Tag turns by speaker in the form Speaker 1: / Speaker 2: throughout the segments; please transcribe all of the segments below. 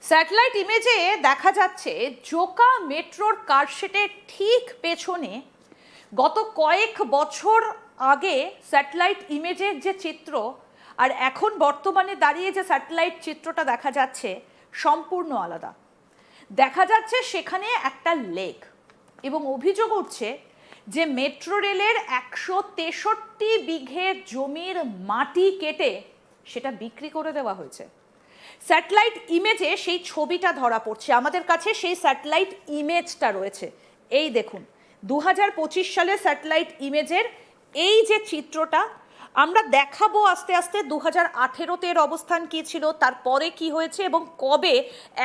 Speaker 1: Satellite ইমেজে দেখা যাচ্ছে জোকা মেট্রোর কারশেডের ঠিক পেছনে গত কয়েক বছর আগে স্যাটেলাইট ইমেজের যে চিত্র আর এখন বর্তমানে দাঁড়িয়ে যে স্যাটেলাইট চিত্রটা দেখা যাচ্ছে সম্পূর্ণ আলাদা। দেখা যাচ্ছে সেখানে একটা লেক এবং অভিযোগ উঠছে যে মেট্রো রেলের 163 বিঘে জমির মাটি কেটে সেটা বিক্রি করে দেওয়া হয়েছে। স্যাটেলাইট ইমেজে সেই ছবিটা ধরা পড়ছে, আমাদের কাছে সেই স্যাটেলাইট ইমেজটা রয়েছে। এই দেখুন 2025 সালে স্যাটেলাইট ইমেজের এই যে চিত্রটা আমরা দেখাবো আস্তে আস্তে 2018-তে এর অবস্থান কী ছিল, তারপরে কি হয়েছে এবং কবে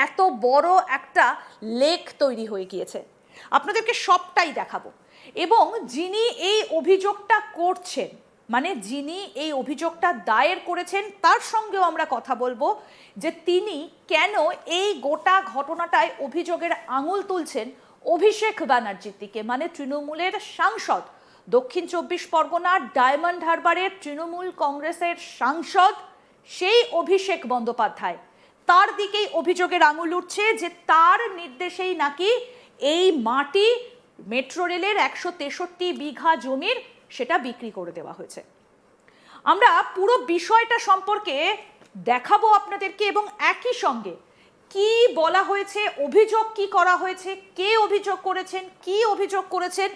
Speaker 1: এত বড় একটা লেক তৈরি হয়ে গিয়েছে আপনাদেরকে সবটাই দেখাবো। এবং যিনি এই অভিযোগটা করছেন, মানে যিনি এই অভিযোগটা দায়ের করেছেন, তার সঙ্গেও আমরা কথা বলবো যে তিনি কেন এই গোটা ঘটনাটায় অভিযোগের আঙুল তুলছেন অভিষেক ব্যানার্জির দিকে, মানে তৃণমূলের সাংসদ, দক্ষিণ 24 পরগনার ডায়মন্ড হারবারের তৃণমূল কংগ্রেসের সাংসদ সেই অভিষেক বন্দ্যোপাধ্যায়। তার দিকেই অভিযোগের আঙুল উঠছে যে তার নির্দেশেই নাকি এই মাটি মেট্রো রেলের 163 বিঘা জমির সেটা বিক্রি করে দেওয়া হয়েছে। আমরা পুরো বিষয়টা সম্পর্কে দেখাবো আপনাদেরকে এবং একই সঙ্গে কি বলা হয়েছে, অভিযোগ কি করা হয়েছে, কে অভিযোগ করেছেন, কি অভিযোগ করেছেন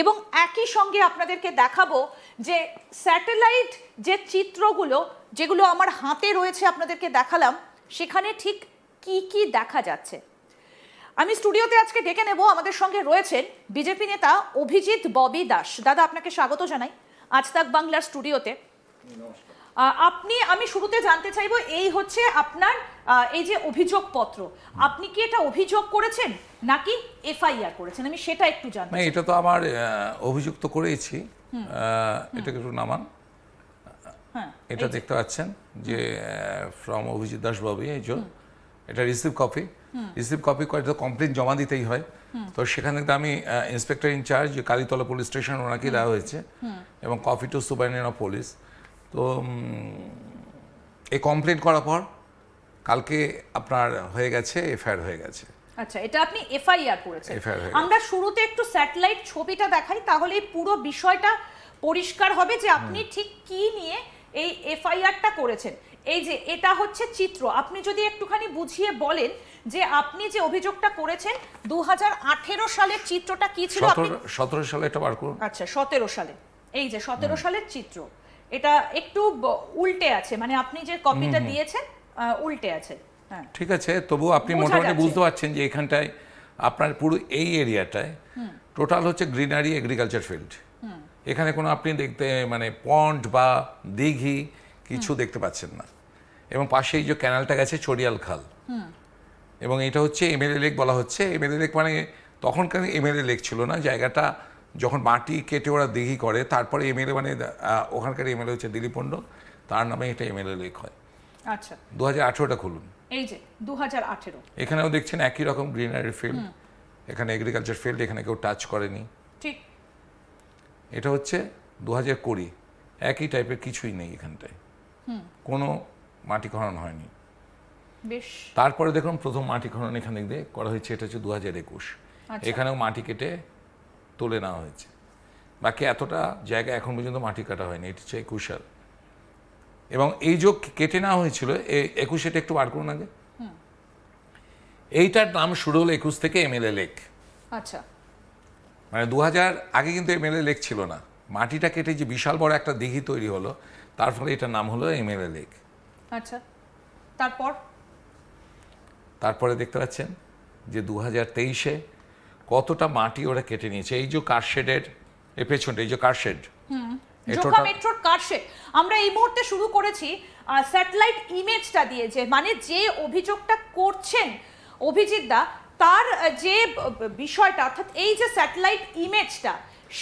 Speaker 1: এবং একই সঙ্গে আপনাদেরকে দেখাবো যে স্যাটেলাইট যে চিত্রগুলো যেগুলো আমার হাতে রয়েছে আপনাদেরকে দেখালাম সেখানে ঠিক কি কি দেখা যাচ্ছে। আমি স্টুডিওতে আজকে ডেকে নেব, আমাদের সঙ্গে রয়েছেন বিজেপি নেতা অভিজিৎ ববি দাস। দাদা, আপনাকে স্বাগত জানাই আজ তাক বাংলার স্টুডিওতে। আমি শুরুতে জানতে চাইবো, এই হচ্ছে আপনার এই যে অভিযোগপত্র, আপনি কি এটা অভিযোগ করেছেন নাকি এফআইআর করেছেন, আমি সেটা একটু জানতে চাই।
Speaker 2: এটা তো আমার অভিযোগ তো করেইছি। এটাকে একটু নামান। এটা দেখতে পাচ্ছেন যে ফ্রম অভিজিৎ দাস বাবু, এই যে এটা রিসিভ কপি করে তো কমপ্লেন জমা দিতেই হয়। তো সেখানে আমি inspector in charge Kalitala police station ওনাকে দেওয়া হয়েছে এবং copy to superintendent of police. তো এই কমপ্লেন করার পর কালকে আপনার হয়ে গেছে, এফআইআর হয়ে গেছে।
Speaker 1: আচ্ছা, এটা আপনি এফআইআর করেছেন। আমরা শুরুতে একটু স্যাটেলাইট ছবিটা দেখাই, তাহলে পুরো বিষয়টা পরিষ্কার হবে যে আপনি ঠিক কি নিয়ে এই এফআইআরটা করেছেন। এই যে এটা হচ্ছে চিত্র, আপনি যদি একটুখানি বুঝিয়ে বলেন যে আপনি যে অভিযোগটা করেছেন 2018 সালের চিত্রটা কি ছিল।
Speaker 2: 17 সালে এটা বার করুন।
Speaker 1: আচ্ছা, 17 সালে, এই যে 17 সালের চিত্র, এটা একটু উল্টে আছে, মানে আপনি যে কপিটা দিয়েছেন উল্টে আছে। হ্যাঁ,
Speaker 2: ঠিক আছে, তবু আপনি মোটামুটি বুঝতে পারছেন যে এখানটায় আপনার পুরো এই এরিয়াটায় টোটাল হচ্ছে গ্রিনারি এগ্রিকালচার ফিল্ড। এখানে কোনো আপনি দেখতে মানে পন্ড বা দিঘি কিছু দেখতে পাচ্ছেন না। এবং পাশে এই যে ক্যানালটা গেছে চড়িয়াল খাল, এবং এটা হচ্ছে এমএলএ লেক বলা হচ্ছে। এমএলএ লেক মানে তখনকার এমএলএ লেক ছিল না, জায়গাটা যখন মাটি কেটে ওরা দিঘি করে তারপরে এমএলএ মানে ওখানকার এমএলএ হচ্ছে দিলীপ মণ্ডল, তার নামে এটা এমএলএ লেক হয়।
Speaker 1: আচ্ছা,
Speaker 2: 2018টা খুলুন,
Speaker 1: এই যে 2018
Speaker 2: এখানেও দেখছেন একই রকম গ্রিনারি ফিল্ড, এখানে এগ্রিকালচার ফিল্ড, এখানে কেউ টাচ করেনি।
Speaker 1: ঠিক,
Speaker 2: এটা হচ্ছে 2020, একই টাইপের কিছুই নেই এখানটায়, কোনো মাটি খনন হয়নি।
Speaker 1: বেশ,
Speaker 2: তারপরে দেখুন প্রথম মাটি খনন এখানে দিয়ে করা হয়েছে, এটা হচ্ছে 2021। এখানেও মাটি কেটে তুলে নেওয়া হয়েছে, বাকি এতটা জায়গা এখন পর্যন্ত মাটি কাটা হয়নি। এটা হচ্ছে 21 সাল, এবং এই যে কেটে নেওয়া হয়েছিল 21, একটু বার করুন আগে। এইটার নাম শুরু হলো 21 থেকে এমএলএ লেক।
Speaker 1: আচ্ছা,
Speaker 2: মানে 2000 আগে কিন্তু এমএলএ লেক ছিল না, মাটিটা কেটে যে বিশাল বড় একটা দিঘি তৈরি হলো, তার ফলে এটার নাম হলো এমএলএ লেক।
Speaker 1: আচ্ছা,
Speaker 2: তারপরে দেখতে পাচ্ছেন যে 2023-এ কতটা মাটি ওরা কেটে নিয়েছে। এই যে কারশেডের এই পেছনটা, এই যে কারশেড,
Speaker 1: জোকা মেট্রোর কারশেড। আমরা এই মুহূর্তে শুরু করেছি স্যাটেলাইট ইমেজটা দিয়ে, যে মানে যে অভিযোগটা করছেন অভিজিৎ দা, তার যে বিষয়টা অর্থাৎ এই যে স্যাটেলাইট ইমেজটা,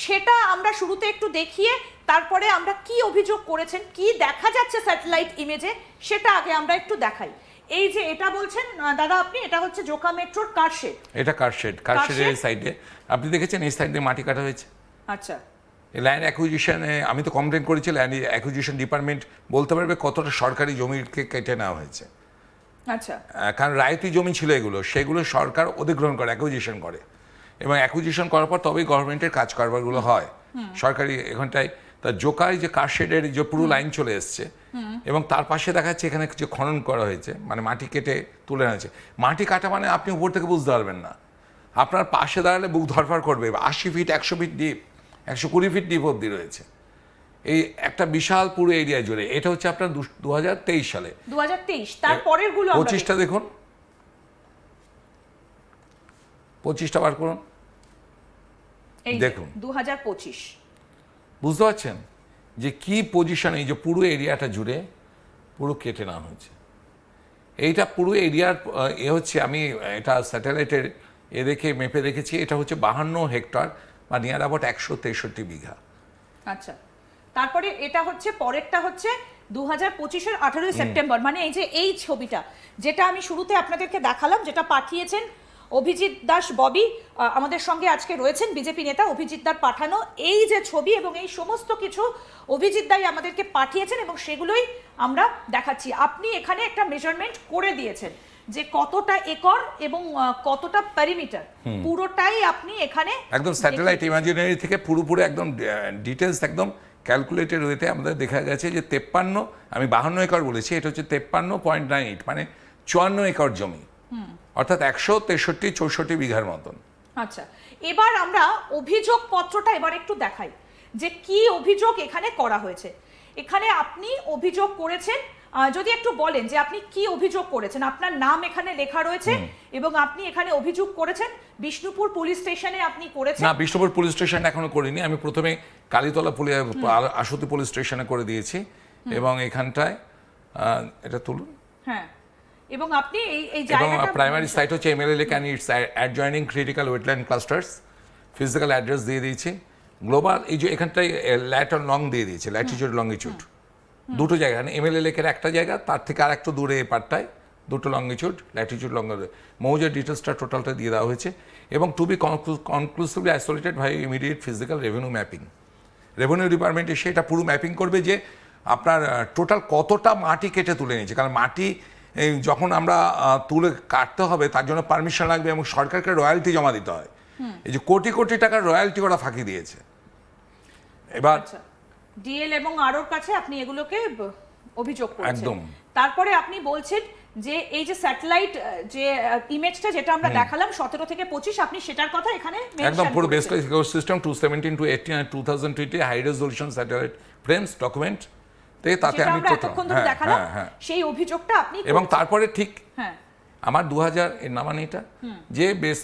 Speaker 1: সেটা আমরা শুরুতে একটু দেখিয়ে তারপরে আমরা কি অভিযোগ করেছেন, কি দেখা যাচ্ছে স্যাটেলাইট ইমেজে, সেটা আগে আমরা একটু দেখাই। এই যে এটা বলছেন দাদা আপনি, এটা হচ্ছে জোকা মেট্রোর কারশেড।
Speaker 2: এটা কারশেডের এই সাইডে আপনি দেখেছেন এই সাইডে মাটি কাটা হয়েছে।
Speaker 1: আচ্ছা,
Speaker 2: ল্যান্ড অ্যাকুইজিশনে আমি তো কমপ্লেন করেছি, ল্যান্ড অ্যাকুইজিশন ডিপার্টমেন্ট বলতে পারবে কতটা সরকারি জমিকে কেটে নেওয়া হয়েছে।
Speaker 1: আচ্ছা,
Speaker 2: কারণ রায়তি জমি ছিল এগুলো, সেগুলো সরকার অধিগ্রহণ করে, অ্যাকুইজিশন করে, এবং অ্যাকুইজিশন করার পর তবেই গভর্নমেন্টের কাজ কারবারগুলো হয় সরকারি এখানটায়। তা জোকায় যে কারশেডের যে পুরো লাইন চলে এসছে, এবং তার পাশে দেখা যাচ্ছে এখানে যে খনন করা হয়েছে, মানে মাটি কেটে তুলে আনা হয়েছে। মাটি কাটা মানে আপনি উপর থেকে বুঝতে পারবেন না, আপনার পাশে দাঁড়ালে বুক ধরফর করবে। 80 feet 100 feet deep, 120 feet deep অব্দি রয়েছে এই একটা বিশাল পুরো এরিয়া জুড়ে। এটা হচ্ছে আপনার 2023 সালে।
Speaker 1: 2023 তার পরের গুলো আমরা
Speaker 2: 25টা দেখুন, 25টা বার করুন,
Speaker 1: এই
Speaker 2: দেখুন।
Speaker 1: 2025
Speaker 2: বুঝতে পারছেন যে কি পজিশন, এই যে পুরো এরিয়াটা জুড়ে পুরো কেটে নেওয়া হয়েছে। এইটা পুরো এরিয়ার হচ্ছে, আমি এটা স্যাটেলাইটের দেখে মেপে দেখেছি, এটা হচ্ছে 52 হেক্টর বা নিয়ার অ্যাবাউট 163 বিঘা।
Speaker 1: আচ্ছা, তারপরে এটা হচ্ছে পরেরটা হচ্ছে 2025-এর 18 সেপ্টেম্বর, মানে এই যে এই ছবিটা যেটা আমি শুরুতে আপনাদেরকে দেখালাম, যেটা পাঠিয়েছেন অভিজিৎ দাস ববি, আমাদের সঙ্গে আজকে রয়েছেন বিজেপি নেতা অভিজিৎ দার পাঠানো এই যে ছবি, এবং এই সমস্ত কিছু অভিজিৎ দাই আমাদেরকে পাঠিয়েছেন এবং সেগুলোই আমরা দেখাচ্ছি। আপনি এখানে একটা মেজারমেন্ট করে দিয়েছেন যে কতটা একর এবং কতটা পেরিমিটার, পুরোটাই আপনি এখানে
Speaker 2: একদম স্যাটেলাইট ইমাজিনারি থেকে পুরোপুরি একদম ডিটেলস, একদম ক্যালকুলেটেড ওয়েতে আমাদের দেখা গেছে যে 53, আমি 52 একর বলেছি, এটা হচ্ছে 53.98, মানে 54 একর জমি, অর্থাৎ 163-64 বিঘার মতন।
Speaker 1: আচ্ছা, এবার আমরা অভিযোগ পত্রটা এবার একটু দেখাই যে কি অভিযোগ এখানে করা হয়েছে। এখানে আপনি অভিযোগ করেছেন, যদি একটু বলেন যে আপনি কি অভিযোগ করেছেন। আপনার নাম এখানে লেখা রয়েছে এবং আপনি এখানে অভিযোগ করেছেন বিষ্ণুপুর পুলিশ স্টেশনে আপনি করেছেন।
Speaker 2: না, বিষ্ণুপুর পুলিশ স্টেশনে এখনো করিনি, আমি প্রথমে কালীতলা আশুতি পুলিশ স্টেশনে করে দিয়েছি, এবং এখানটায় এটা তুলুন।
Speaker 1: হ্যাঁ, এবং আপনি এই
Speaker 2: এবং
Speaker 1: জায়গাটা
Speaker 2: প্রাইমারি সাইট হচ্ছে MLA lake and it's adjoining critical wetland clusters, physical address দিয়ে দিয়েছি, গ্লোবাল এই যে এখানটায় ল্যাট আর লং দিয়ে দিয়েছে, ল্যাটিচিউড লঙ্গিচিউড দুটো জায়গা, এমএলএ লেকের একটা জায়গা, তার থেকে আর একটু দূরে এই পার্টটায় দুটো লঙ্গিচিউড, ল্যাটিচিউড মৌজার ডিটেলসটা টোটালটা দিয়ে দেওয়া হয়েছে, এবং to be conclusively isolated by immediate physical revenue mapping. Revenue department এসে এটা পুরো ম্যাপিং করবে যে আপনার টোটাল কতটা মাটি কেটে তুলে নিয়েছে, কারণ মাটি যখন আমরা তুলে কাটতে হবে তার জন্য পারমিশন লাগবে এবং সরকারকে রয়্যালটি জমা দিতে হয়। এই যে কোটি কোটি টাকার রয়্যালটি ওরা ফাঁকি দিয়েছে। এবার
Speaker 1: ডিএল এবং আরওর কাছে আপনি এগুলোকে অভিযোগ করেছেন।
Speaker 2: একদম।
Speaker 1: তারপরে আপনি বলছেন যে এই যে স্যাটেলাইট যে ইমেজটা যেটা আমরা দেখালাম 17 থেকে 25, আপনি সেটার কথা এখানে
Speaker 2: একদম পুরো baseline ecosystem 217/18 and 2020 high resolution satellite frames document, তাতে আমি
Speaker 1: এতক্ষণ ধরে দেখালাম সেই অভিযোগটা আপনি
Speaker 2: এবং তারপরে ঠিক
Speaker 1: হ্যাঁ
Speaker 2: আমার 2000 এর নামানি এটা যে বেস